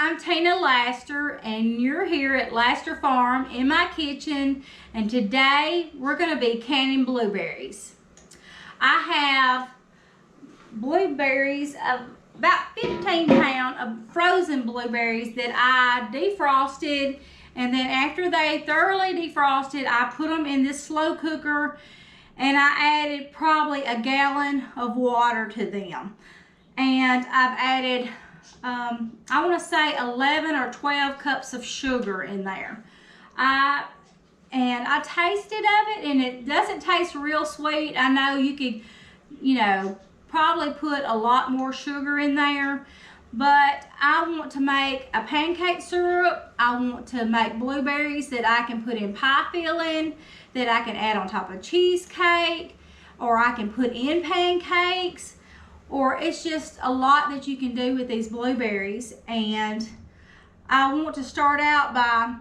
I'm Tina Laster, and you're here at Laster Farm in my kitchen, and today we're going to be canning blueberries. I have blueberries, of about 15 pounds of frozen blueberries that I defrosted, and then after they thoroughly defrosted, I put them in this slow cooker, and I added probably a gallon of water to them. And I've added I want to say 11 or 12 cups of sugar in there. I tasted of it, and it doesn't taste real sweet. I know you could, probably put a lot more sugar in there, but I want to make a pancake syrup. I want to make blueberries that I can put in pie filling, that I can add on top of cheesecake, or I can put in pancakes. Or it's just a lot that you can do with these blueberries. And I want to start out by,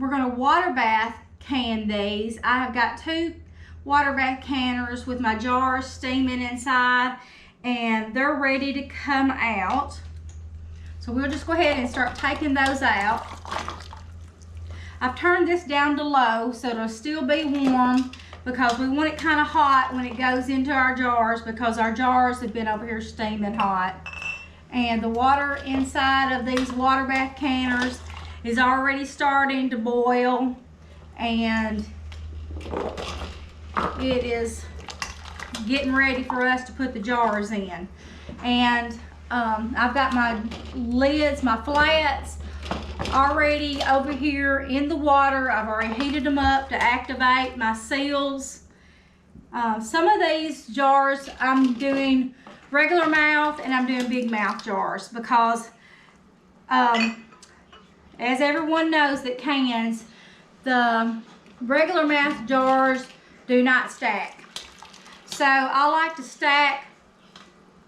we're going to water bath can these. I have got 2 water bath canners with my jars steaming inside, and they're ready to come out. So we'll just go ahead and start taking those out. I've turned this down to low so it'll still be warm, because we want it kind of hot when it goes into our jars, because our jars have been over here steaming hot. And the water inside of these water bath canners is already starting to boil, and it is getting ready for us to put the jars in. And I've got my lids, my flats, already over here in the water. I've already heated them up to activate my seals. Some of these jars I'm doing regular mouth, and I'm doing big mouth jars, because as everyone knows that cans, the regular mouth jars do not stack. So I like to stack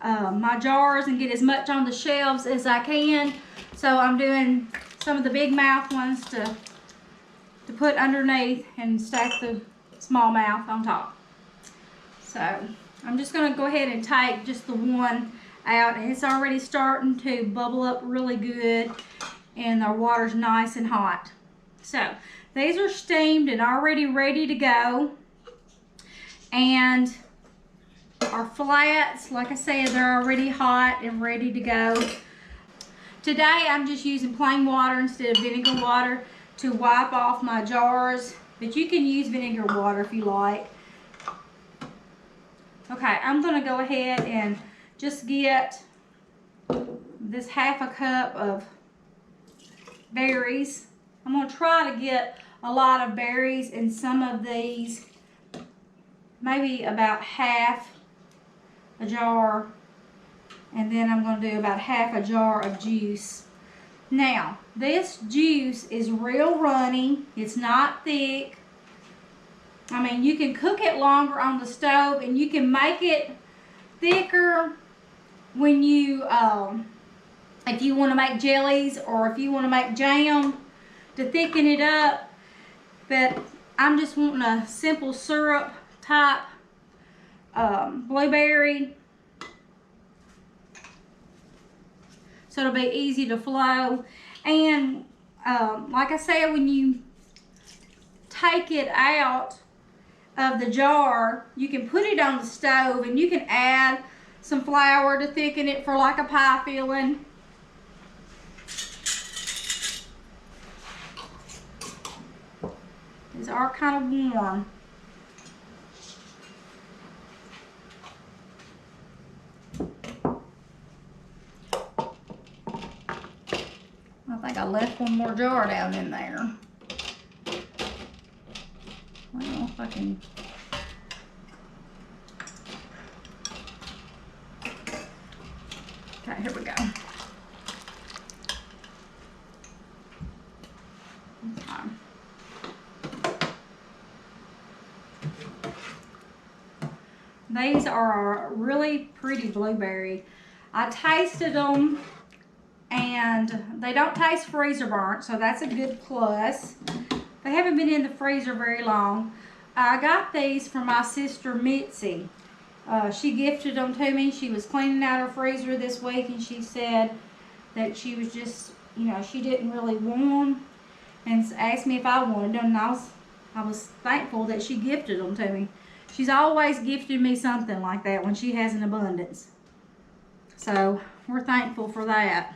my jars and get as much on the shelves as I can. So I'm doing some of the big mouth ones to put underneath and stack the small mouth on top. So I'm just going to go ahead and take just the one out, and it's already starting to bubble up really good, and our water's nice and hot. So these are steamed and already ready to go, and our flats, like I said, they're already hot and ready to go. Today I'm just using plain water instead of vinegar water to wipe off my jars, but you can use vinegar water if you like. Okay, I'm going to go ahead and just get this half a cup of berries. I'm going to try to get a lot of berries in some of these, maybe about half a jar. And then I'm going to do about half a jar of juice. Now, this juice is real runny. It's not thick. I mean, you can cook it longer on the stove, and you can make it thicker when you, if you want to make jellies, or if you want to make jam to thicken it up. But I'm just wanting a simple syrup type blueberry, so it'll be easy to flow. And like I said, when you take it out of the jar, you can put it on the stove, and you can add some flour to thicken it for like a pie filling. These are kind of warm. I think I left one more jar down in there. I don't know if I can. Okay, here we go. Okay. These are a really pretty blueberry. I tasted them, and they don't taste freezer burnt, so that's a good plus. They haven't been in the freezer very long. I got these from my sister Mitzi. She gifted them to me. She was cleaning out her freezer this week, and she said, that she was just, you know, she didn't really want them, and asked me if I wanted them, and I was thankful that she gifted them to me. She's always gifted me something like that when she has an abundance. So we're thankful for that.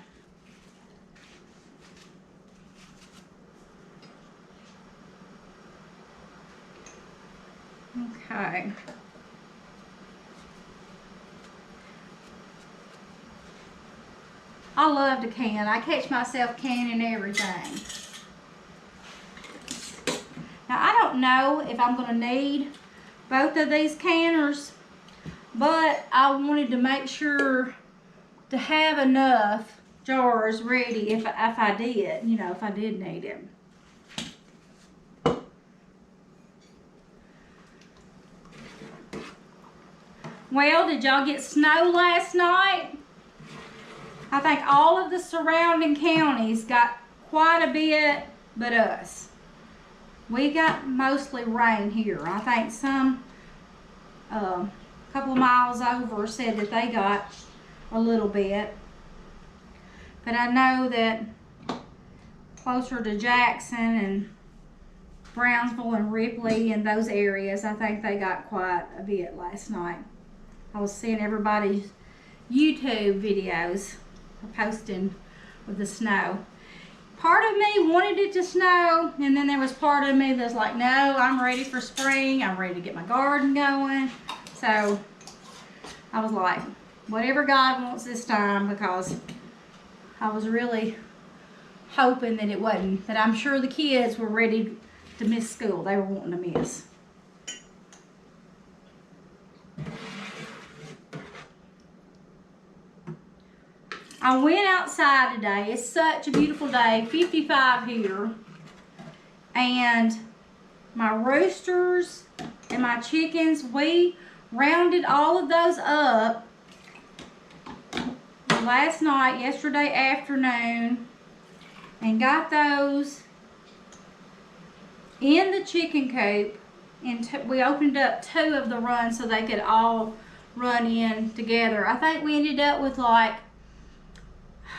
Okay. I love to can. I catch myself canning everything. Now I don't know if I'm going to need both of these canners, but I wanted to make sure to have enough jars ready if I did, you know, if I did need them. Well, did y'all get snow last night? I think all of the surrounding counties got quite a bit, but us. We got mostly rain here. I think some, couple of miles over said that they got a little bit. But I know that closer to Jackson and Brownsville and Ripley and those areas, I think they got quite a bit last night. I was seeing everybody's YouTube videos posting with the snow. Part of me wanted it to snow, and then there was part of me that's like, no, I'm ready for spring. I'm ready to get my garden going. So I was like, whatever God wants this time, because I was really hoping that it wasn't. That I'm sure the kids were ready to miss school. They were wanting to miss. I went outside today. It's such a beautiful day, 55 here. And my roosters and my chickens, we rounded all of those up last night, yesterday afternoon, and got those in the chicken coop. And we opened up 2 of the runs so they could all run in together. I think we ended up with like,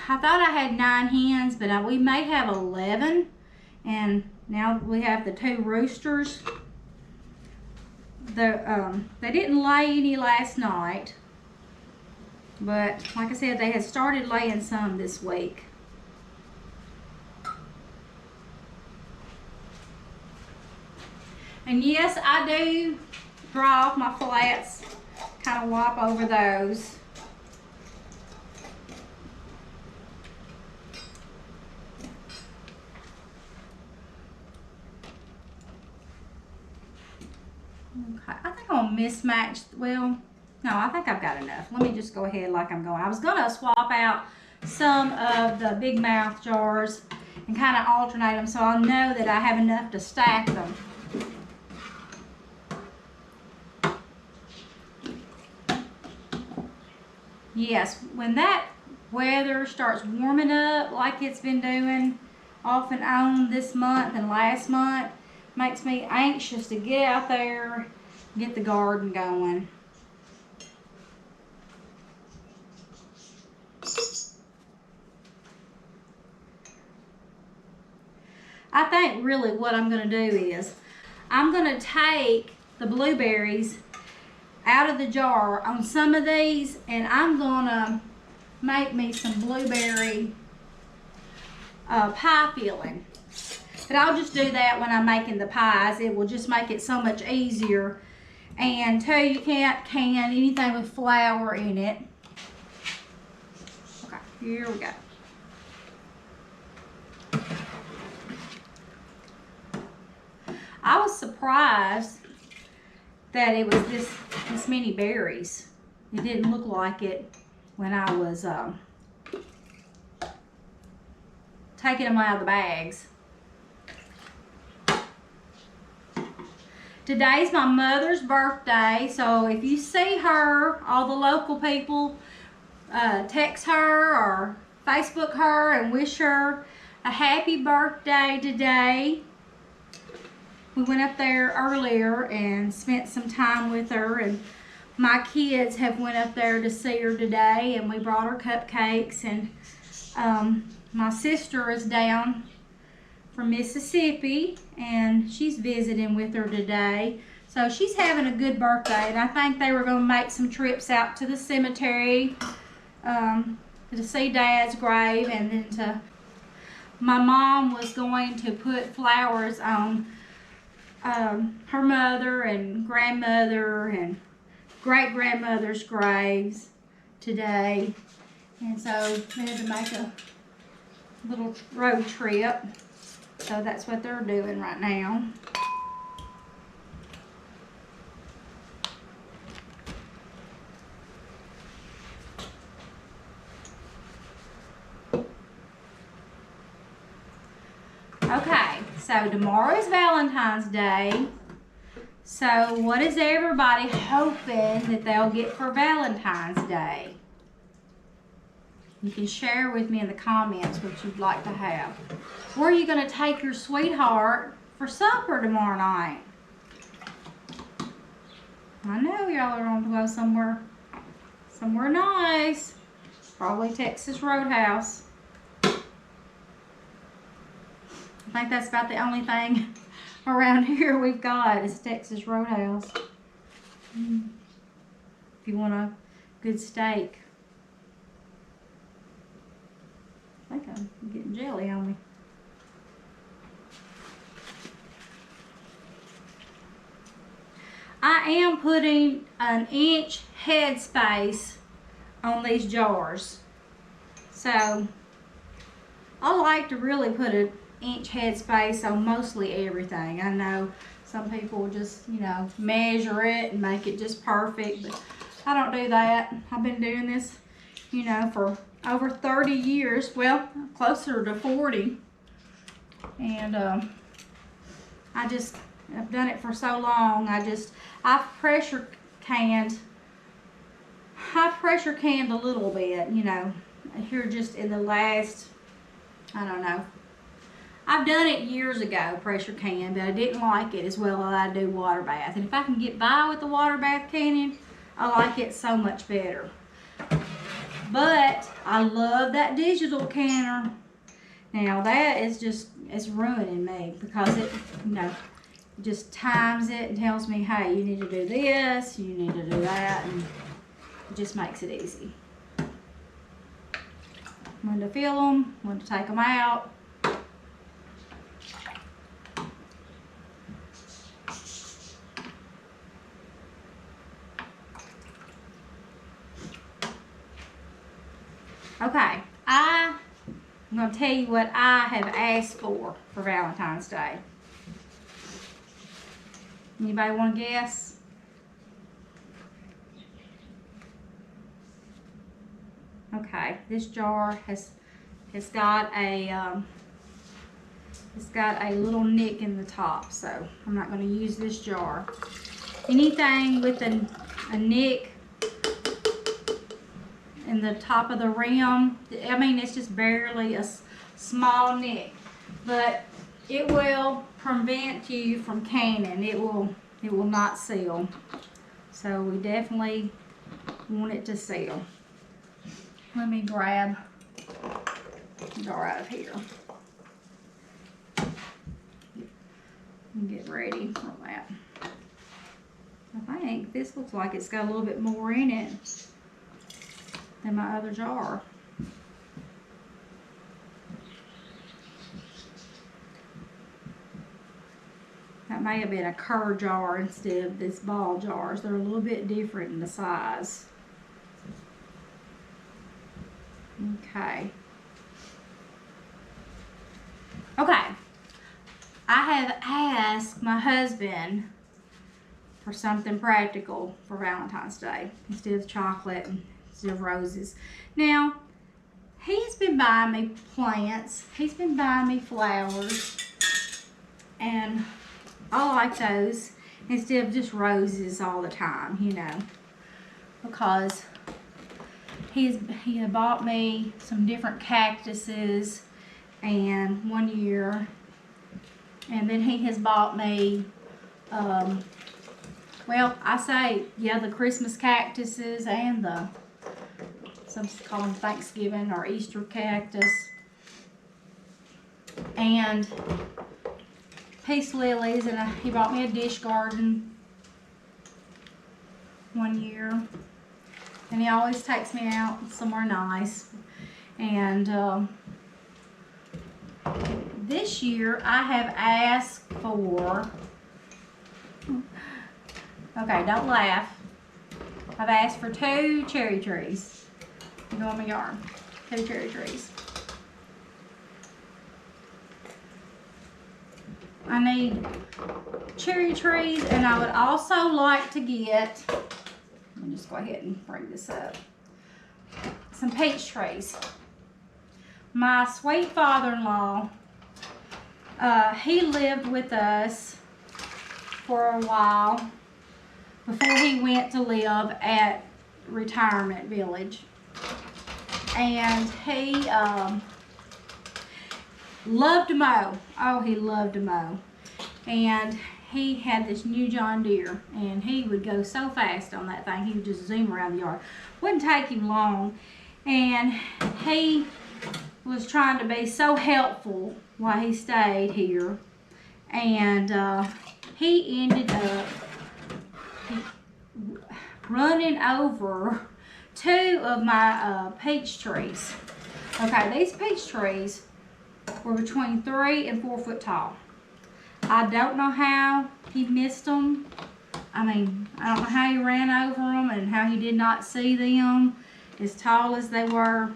I thought I had 9 hens, but we may have 11. And now we have the 2 roosters. They didn't lay any last night, but like I said, they had started laying some this week. And yes, I do dry off my flats, kind of wipe over those. Okay, I think I'll mismatch. Well, no, I think I've got enough. Let me just go ahead like I'm going. I was going to swap out some of the big mouth jars and kind of alternate them so I'll know that I have enough to stack them. Yes, when that weather starts warming up like it's been doing off and on this month and last month, makes me anxious to get out there, get the garden going. I think really what I'm going to do is I'm going to take the blueberries out of the jar on some of these, and I'm going to make me some blueberry pie filling. But I'll just do that when I'm making the pies. It will just make it so much easier. And too, you can't can anything with flour in it. Okay, here we go. I was surprised that it was this many berries. It didn't look like it when I was taking them out of the bags. Today's my mother's birthday, so if you see her, all the local people, text her or Facebook her and wish her a happy birthday today. We went up there earlier and spent some time with her, and my kids have went up there to see her today, and we brought her cupcakes and My sister is down from Mississippi, and she's visiting with her today. So she's having a good birthday, and I think they were going to make some trips out to the cemetery to see Dad's grave, and then my mom was going to put flowers on her mother and grandmother and great-grandmother's graves today. And so we had to make a little road trip. So that's what they're doing right now. Okay, so tomorrow is Valentine's Day. So what is everybody hoping that they'll get for Valentine's Day? You can share with me in the comments what you'd like to have. Where are you going to take your sweetheart for supper tomorrow night? I know y'all are going to go somewhere nice. Probably Texas Roadhouse. I think that's about the only thing around here we've got is Texas Roadhouse. If you want a good steak. I think I'm getting jelly on me. I am putting an inch headspace on these jars. So I like to really put an inch headspace on mostly everything. I know some people will just, you know, measure it and make it just perfect, but I don't do that. I've been doing this, you know, for over 30 years, well, closer to 40. And I've done it for so long. I've pressure canned a little bit, you know, here just in the last, I don't know. I've done it years ago, pressure can, but I didn't like it as well as I do water bath. And if I can get by with the water bath canning, I like it so much better. But I love that digital canner. Now that is just, it's ruining me because it, you know, just times it and tells me, hey, you need to do this, you need to do that, and it just makes it easy. When to fill them, when to take them out. Okay, I'm going to tell you what I have asked for Valentine's Day. Anybody want to guess? Okay, this jar has got a little nick in the top, so I'm not going to use this jar. Anything with a nick in the top of the rim, I mean, it's just barely a small nick, but it will prevent you from canning. It will not seal. So we definitely want it to seal. Let me grab the jar out of here and get ready for that. I think this looks like it's got a little bit more in it than my other jar. That may have been a cur jar instead of this ball jars. They're a little bit different in the size. Okay. Okay. I have asked my husband for something practical for Valentine's Day instead of chocolate and instead of roses. Now, he's been buying me plants. He's been buying me flowers. And I like those instead of just roses all the time, you know, because he had bought me some different cactuses and one year, and then he has bought me, well, I say, yeah, the Christmas cactuses and Some call them Thanksgiving or Easter cactus. And peace lilies, and he bought me a dish garden one year. And he always takes me out somewhere nice. And this year I have asked for, okay, don't laugh. I've asked for 2 cherry trees to go in my yard. 2 cherry trees. I need cherry trees, and I would also like to get, let me just go ahead and bring this up, some peach trees. My sweet father-in-law, he lived with us for a while before he went to live at Retirement Village. And he loved to mow. Oh, he loved to mow. And he had this new John Deere, and he would go so fast on that thing. He would just zoom around the yard. Wouldn't take him long. And he was trying to be so helpful while he stayed here. And he ended up running over 2 of my peach trees. Okay, these peach trees were between 3 and 4 foot tall. I don't know how he missed them. I mean, I don't know how he ran over them and how he did not see them as tall as they were.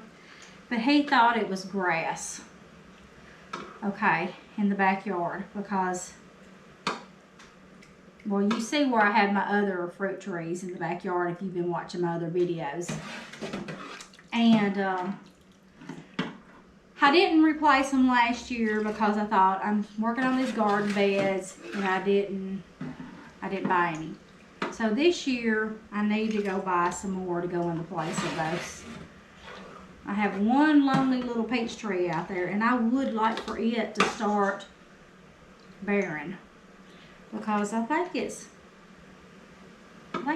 But he thought it was grass, okay, in the backyard, because, well, you see where I have my other fruit trees in the backyard if you've been watching my other videos. And I didn't replace them last year because I thought I'm working on these garden beds, and I didn't buy any. So this year I need to go buy some more to go in the place of those. I have one lonely little peach tree out there, and I would like for it to start bearing, because I think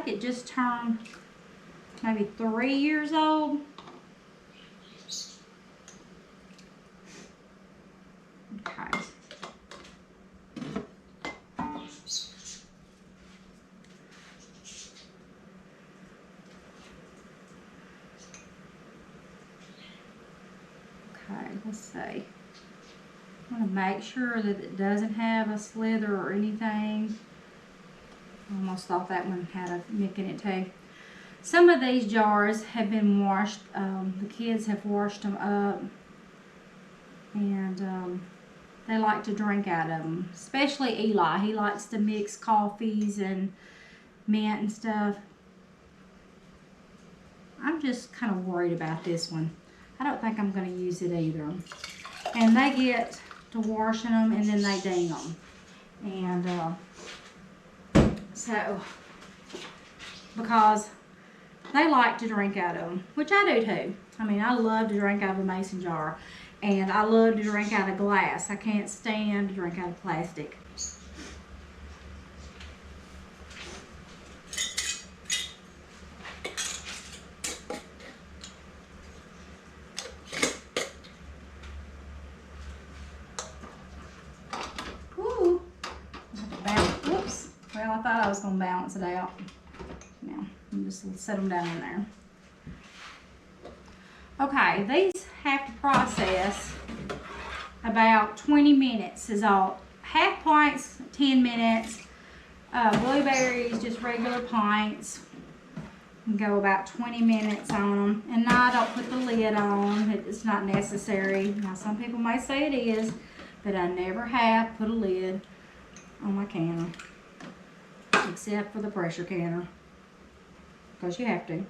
it just turned maybe 3 years old. Okay. Okay, let's see. I want to make sure that it doesn't have a slither or anything. I almost thought that one had a nick in it too. Some of these jars have been washed. The kids have washed them up, and they like to drink out of them. Especially Eli. He likes to mix coffees and mint and stuff. I'm just kind of worried about this one. I don't think I'm going to use it either. And they get to washing them, and then they ding them. And so, because they like to drink out of them, which I do too. I mean, I love to drink out of a mason jar, and I love to drink out of glass. I can't stand to drink out of plastic. Ooh. Whoops. Well, I thought I was going to balance it out. Now, I'm just set them down in there. Okay, these have to process about 20 minutes is all. Half pints, 10 minutes. Blueberries, just regular pints, can go about 20 minutes on them. And no, I don't put the lid on. It's not necessary. Now, some people may say it is, but I never have put a lid on my canner, except for the pressure canner, because you have to.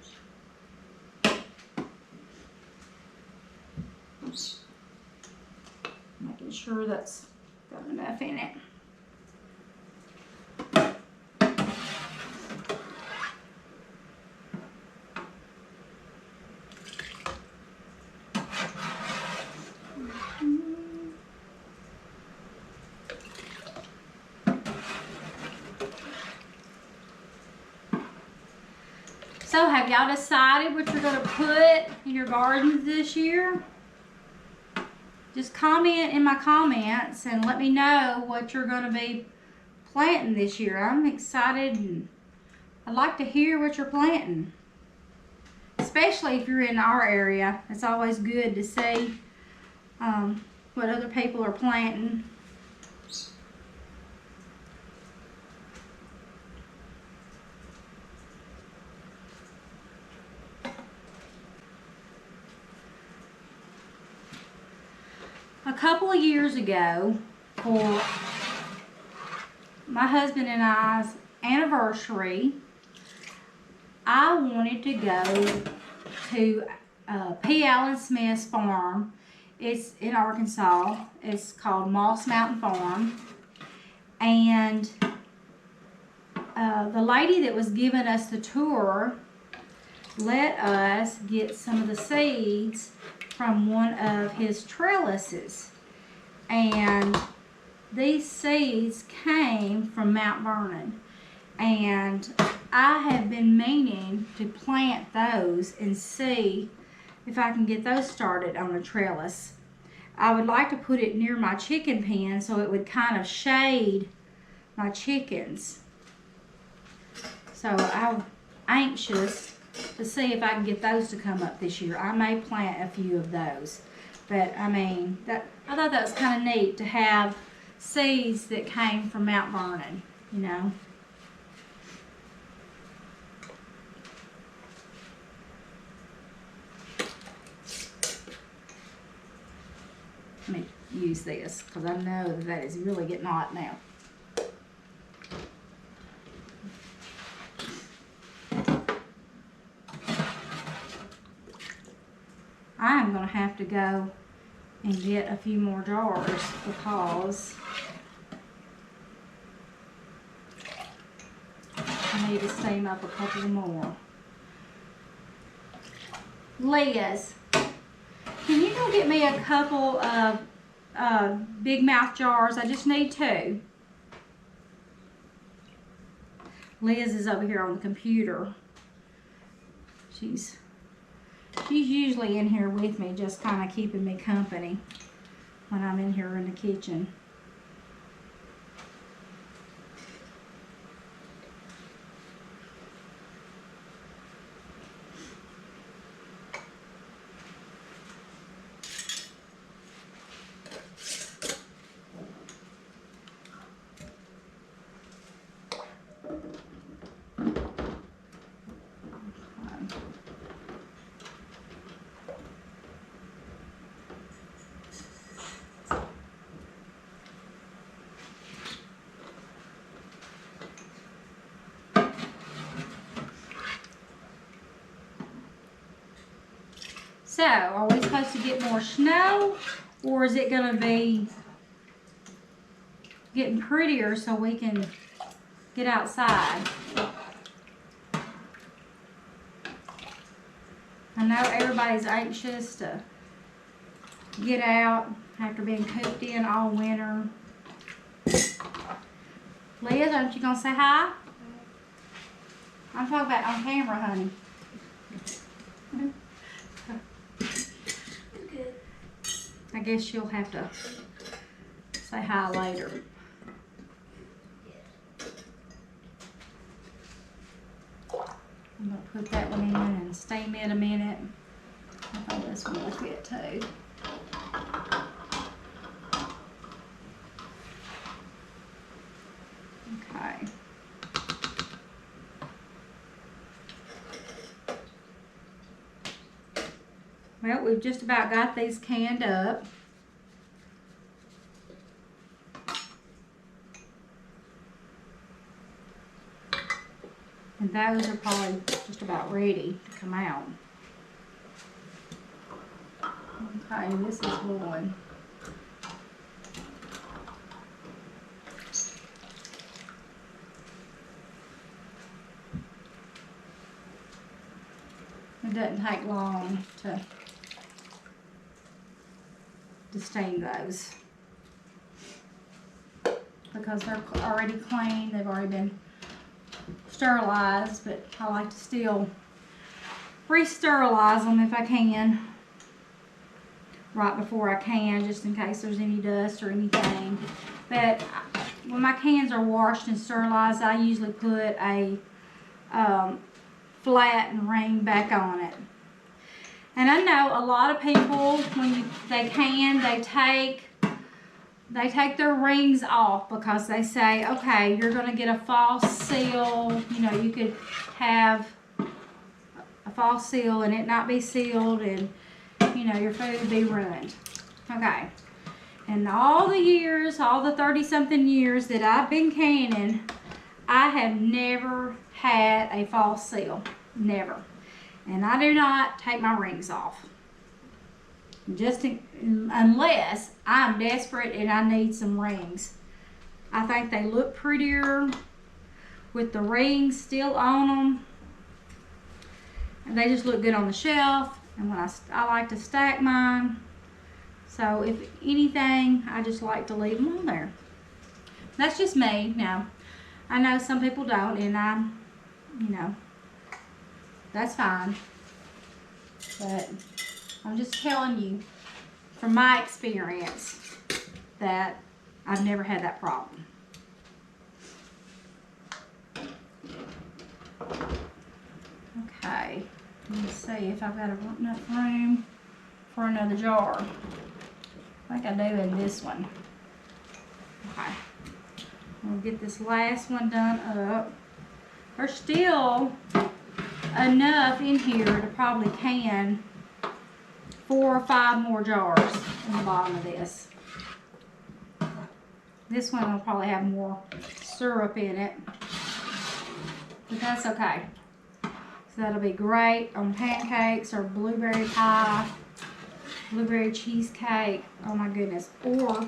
Making sure that's got enough in it. So have y'all decided what you're going to put in your gardens this year? Just comment in my comments and let me know what you're going to be planting this year. I'm excited and I'd like to hear what you're planting. Especially if you're in our area. It's always good to see what other people are planting. A couple of years ago, for my husband and I's anniversary, I wanted to go to P. Allen Smith's farm. It's in Arkansas. It's called Moss Mountain Farm. And the lady that was giving us the tour let us get some of the seeds from one of his trellises. And these seeds came from Mount Vernon. And I have been meaning to plant those and see if I can get those started on a trellis. I would like to put it near my chicken pen so it would kind of shade my chickens. So I'm anxious to see if I can get those to come up this year. I may plant a few of those. But I mean, I thought that was kind of neat to have seeds that came from Mount Vernon, you know. Let me use this because I know that is really getting hot now. I am going to have to go and get a few more jars because I need to steam up a couple more. Liz, can you go get me a couple of big mouth jars? I just need 2. Liz is over here on the computer. She's usually in here with me, just kind of keeping me company when I'm in here in the kitchen. So, are we supposed to get more snow, or is it going to be getting prettier so we can get outside? I know everybody's anxious to get out after being cooped in all winter. Liz, aren't you going to say hi? I'm talking about on camera, honey. I guess you'll have to say hi later. I'm going to put that one in and steam it a minute. I thought this one will fit too. Okay. Well, we've just about got these canned up. And those are probably just about ready to come out. Okay, this is one. It doesn't take long to steam those because they're already clean. They've already been sterilized, but I like to still re-sterilize them if I can. Right before I can, just in case there's any dust or anything. But when my cans are washed and sterilized, I usually put a flattened ring back on it. And I know a lot of people, when they take their rings off because they say, okay, you're going to get a false seal. You know, you could have a false seal and it not be sealed, and you know, your food would be ruined. Okay. And all the years, all the 30-something years that I've been canning, I have never had a false seal. Never. And I do not take my rings off. Unless I'm desperate and I need some rings. I think they look prettier with the rings still on them. And they just look good on the shelf. And when I like to stack mine. So if anything, I just like to leave them on there. That's just me. Now, I know some people don't, and you know, that's fine. But I'm just telling you from my experience that I've never had that problem. Okay, let me see if I've got enough room for another jar. I think I do in this one. Okay, we'll get this last one done up. There's still enough in here to probably can 4 or 5 more jars in the bottom of this. This one will probably have more syrup in it, but that's okay. So that'll be great on pancakes or blueberry pie, blueberry cheesecake. Oh my goodness. Or,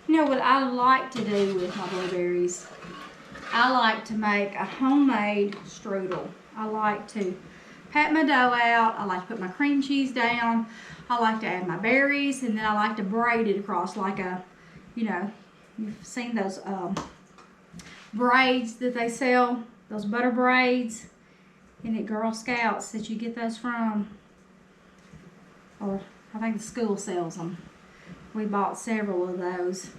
you know what I like to do with my blueberries? I like to make a homemade strudel. I like to pat my dough out. I like to put my cream cheese down. I like to add my berries, and then I like to braid it across like a, you know, you've seen those braids that they sell, those butter braids in at Girl Scouts that you get those from. Or I think the school sells them. We bought several of those.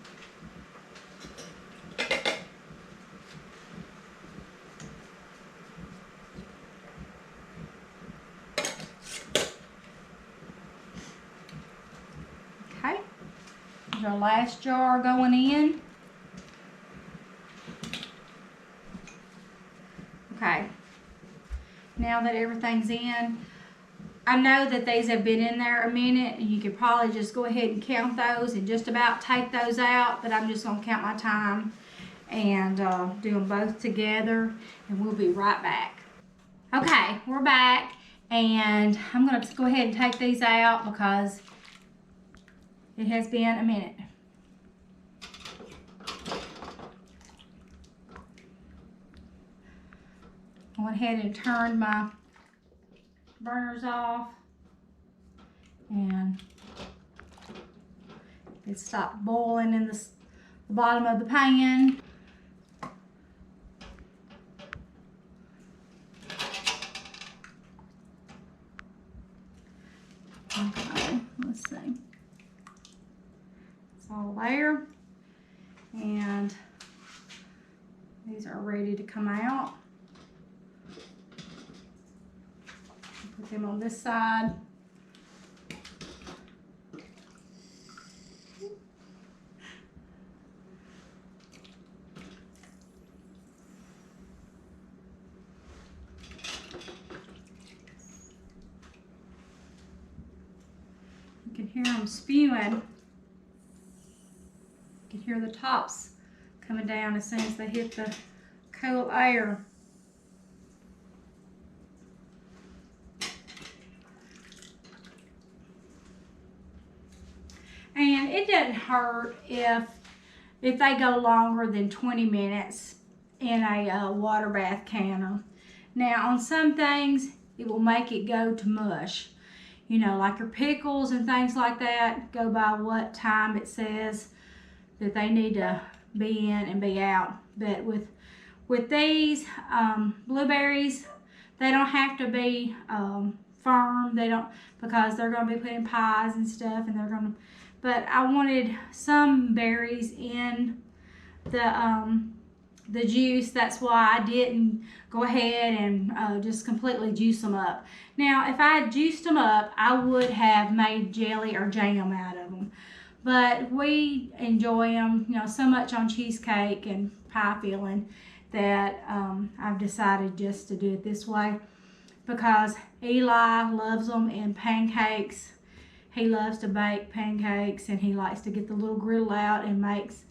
Okay, there's our last jar going in. Okay, now that everything's in, I know that these have been in there a minute, and you could probably just go ahead and count those and just about take those out, but I'm just going to count my time and do them both together, and we'll be right back. Okay, we're back, and I'm going to go ahead and take these out because it has been a minute. I went ahead and turned my burners off, and it stopped boiling in the bottom of the pan. Okay, let's see. It's all there, and these are ready to come out. Put them on this side. You can hear them spewing. You can hear the tops coming down as soon as they hit the cool air. And it doesn't hurt if they go longer than 20 minutes in a water bath canner. Now, on some things, it will make it go to mush. You know, like your pickles and things like that go by what time it says that they need to be in and be out. But with these blueberries, They don't have to be firm. They don't, because they're going to be put in pies and stuff, and they're going to, but I wanted some berries in the juice. That's why I didn't go ahead and just completely juice them up. Now, if I had juiced them up, I would have made jelly or jam out of them. But we enjoy them, you know, so much on cheesecake and pie filling that I've decided just to do it this way, because Eli loves them in pancakes. He loves to bake pancakes, and he likes to get the little griddle out and makes,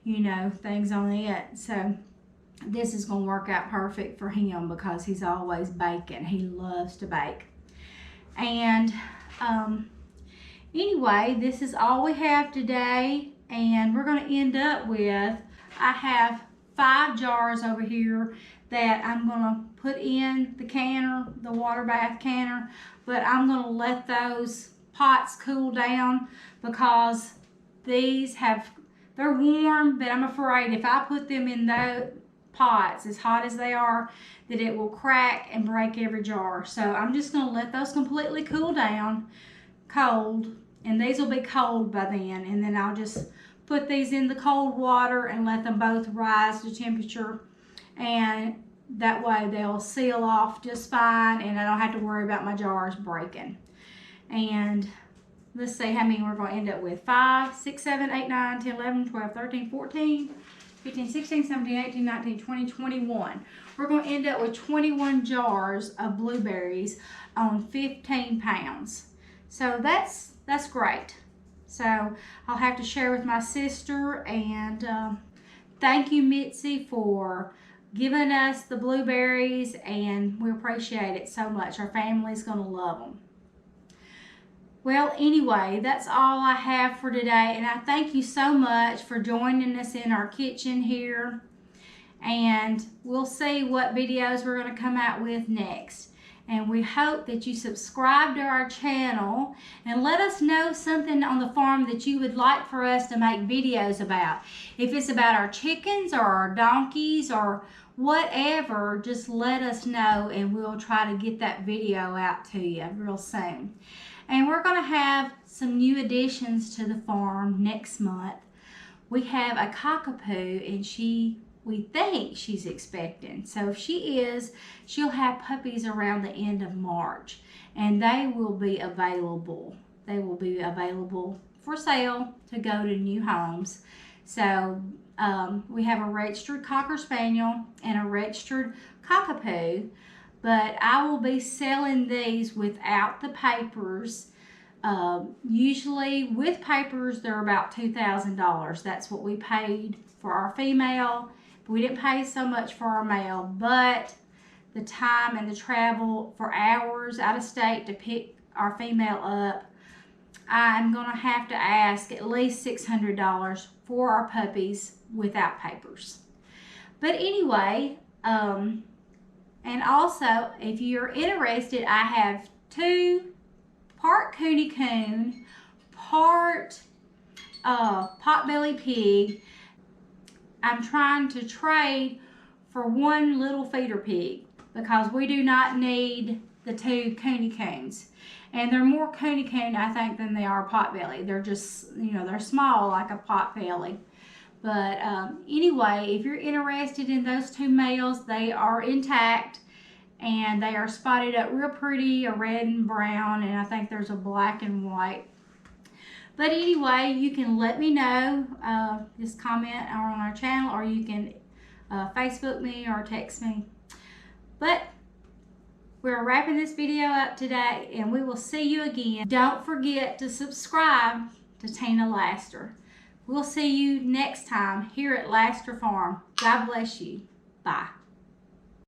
you know, things on it. So this is going to work out perfect for him because he's always baking. He loves to bake. And anyway, this is all we have today, and we're going to end up with, I have 5 jars over here that I'm going to put in the canner, the water bath canner, but I'm going to let those pots cool down because these they're warm, but I'm afraid if I put them in those pots, as hot as they are, that it will crack and break every jar. So I'm just going to let those completely cool down, cold, and these will be cold by then, and then I'll just put these in the cold water and let them both rise to temperature, and that way they'll seal off just fine, and I don't have to worry about my jars breaking. And let's see how many we're going to end up with. 5, 6, 7, 8, 9, 10, 11, 12, 13, 14, 15, 16, 17, 18, 19, 20, 21. We're going to end up with 21 jars of blueberries on 15 pounds. So that's great. So I'll have to share with my sister, and thank you, Mitzi, for giving us the blueberries, and we appreciate it so much. Our family's going to love them. Well, anyway, that's all I have for today, and I thank you so much for joining us in our kitchen here, and we'll see what videos we're going to come out with next. And we hope that you subscribe to our channel and let us know something on the farm that you would like for us to make videos about. If it's about our chickens or our donkeys or whatever, just let us know, and we'll try to get that video out to you real soon. And we're going to have some new additions to the farm next month. We have a cockapoo, and we think she's expecting. So if she is, she'll have puppies around the end of March, and they will be available. They will be available for sale to go to new homes. So we have a registered Cocker Spaniel and a registered cockapoo, but I will be selling these without the papers. Usually with papers, they're about $2,000. That's what we paid for our female. We didn't pay so much for our male, but the time and the travel for hours out of state to pick our female up, I'm going to have to ask at least $600 for our puppies without papers. But anyway, and also, if you're interested, I have 2 part Cooney Coon, part Potbelly Pig. I'm trying to trade for 1 little feeder pig because we do not need the 2 Cooney Coons. And they're more Cooney Coon, I think, than they are Potbelly. They're just, you know, they're small like a Potbelly. But anyway, if you're interested in those 2 males, they are intact, and they are spotted up real pretty, a red and brown, and I think there's a black and white. But anyway, you can let me know, just comment on our channel, or you can Facebook me or text me. But we're wrapping this video up today, and we will see you again. Don't forget to subscribe to Tina Laster. We'll see you next time here at Laster Farm. God bless you. Bye.